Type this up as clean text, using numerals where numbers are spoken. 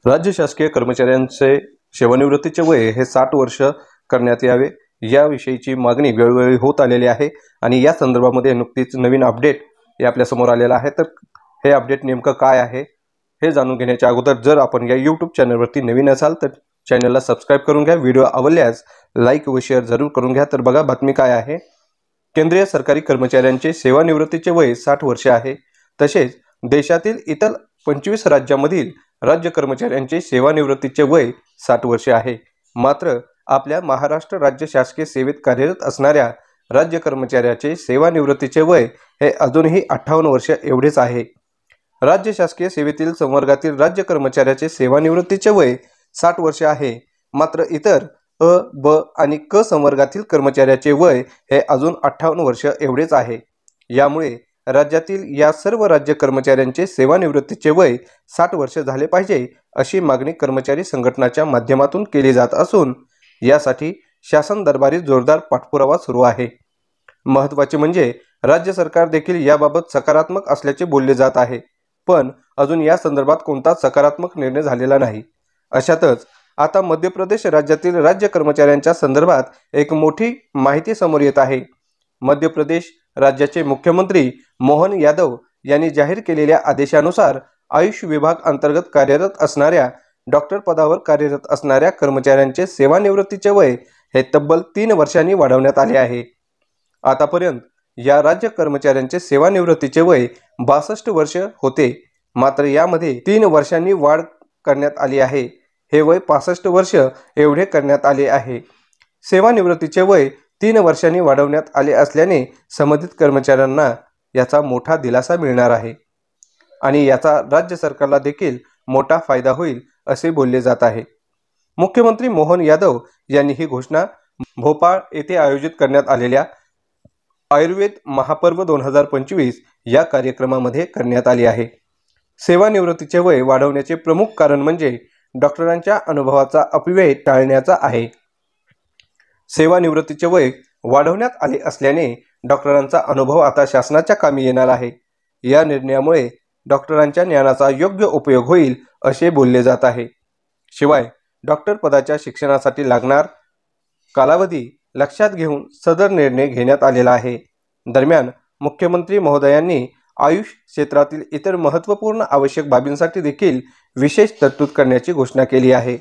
राज्य शासकीय कर्मचाऱ्यांचे सेवानिवृत्तीचे वय हे 60 वर्ष करण्यात यावे याविषयीची मागणी वेळोवेळी होत आलेली आहे आणि या संदर्भामध्ये नुकतीच नवीन अपडेट हे आपल्या समोर आलेलं आहे। तर हे अपडेट नेमकं काय आहे हे जाणून घेण्याच्या अगोदर जर आपण या YouTube चॅनलवरती नवीन असाल तर चॅनलला सबस्क्राइब करून घ्या। व्हिडिओ आवडल्यास लाईक व शेअर जरूर करून घ्या। तर बघा बातमी काय आहे। केंद्रीय सरकारी कर्मचाऱ्यांचे सेवानिवृत्तीचे वय 60 वर्ष आहे। तसेच देशातील इतर 25 राज्यांमधील राज्य कर्मचाऱ्यांचे सेवानिवृत्तीचे वय 60 वर्षे आहे। मात्र आपल्या महाराष्ट्र राज्य शासकीय सेवेत कार्यरत असणाऱ्या राज्य कर्मचाऱ्याचे सेवानिवृत्तीचे वय हे अजूनही 58 वर्ष एवढेच आहे। राज्य शासकीय सेवेतील संवर्गातील राज्य कर्मचाऱ्याचे सेवानिवृत्तीचे वय 60 वर्ष आहे। मात्र इतर अ, ब आणि क संवर्गातील कर्मचाऱ्याचे वय हे अजून 58 वर्ष एवढेच आहे। यामुळे राज्यातील या सर्व राज्य कर्मचाऱ्यांचे सेवानिवृत्तीचे वय 60 वर्ष झाले पाहिजे अशी मागणी कर्मचारी संघटनाच्या माध्यमातून केली जात असून यासाठी शासन दरबारी जोरदार पाठपुरावा सुरू आहे। महत्त्वाचे म्हणजे राज्य सरकार देखील याबाबत सकारात्मक असल्याचे बोलले जात आहे, पण अजून या संदर्भात कोणताच सकारात्मक निर्णय झालेला नाही। अशातच आता मध्य प्रदेश राज्यातील राज्य कर्मचाऱ्यांच्या संदर्भात एक मोठी माहिती समोर येत आहे। मध्य प्रदेश राज्याचे मुख्यमंत्री मोहन यादव यांनी जाहीर केलेल्या आदेशानुसार आयुष विभाग अंतर्गत कार्यरत असणाऱ्या डॉक्टर पदावर कार्यरत असणाऱ्या कर्मचाऱ्यांचे सेवानिवृत्तीचे वय हे तब्बल 3 वर्षांनी वाढवण्यात आले आहे। आतापर्यंत या राज्य कर्मचाऱ्यांचे सेवानिवृत्तीचे वय 62 वर्ष होते, मात्र यामध्ये 3 वर्षांनी वाढ करण्यात आली आहे। हे वय 65 वर्ष एवढे करण्यात आले आहे। सेवानिवृत्तीचे वय 3 वर्षांनी वाढवण्यात आले असल्याने संबंधित कर्मचाऱ्यांना याचा मोठा दिलासा मिळणार आहे आणि याचा राज्य सरकारला देखील मोठा फायदा होईल असे बोलले जात आहे। मुख्यमंत्री मोहन यादव यांनी ही घोषणा भोपाळ येथे आयोजित करण्यात आलेल्या आयुर्वेद महापर्व 2025 या कार्यक्रमामध्ये करण्यात आली आहे। सेवानिवृत्तीचे वय वाढवण्याचे प्रमुख कारण म्हणजे डॉक्टरांच्या अनुभवाचा अपव्यय टाळण्याचा आहे। सेवानिवृत्तीचे वय वाढवण्यात आले असल्याने डॉक्टरांचा अनुभव आता शासनाच्या कामी येणार आहे। या निर्णयामुळे डॉक्टरांच्या ज्ञानाचा योग्य उपयोग होईल असे बोलले जात आहे। शिवाय डॉक्टर पदाच्या शिक्षणासाठी लागणार कालावधी लक्षात घेऊन सदर निर्णय घेण्यात आलेला आहे। दरम्यान मुख्यमंत्री महोदयांनी आयुष क्षेत्रातील इतर महत्त्वपूर्ण आवश्यक बाबींसाठी देखील विशेष तरतूद करण्याची घोषणा केली आहे।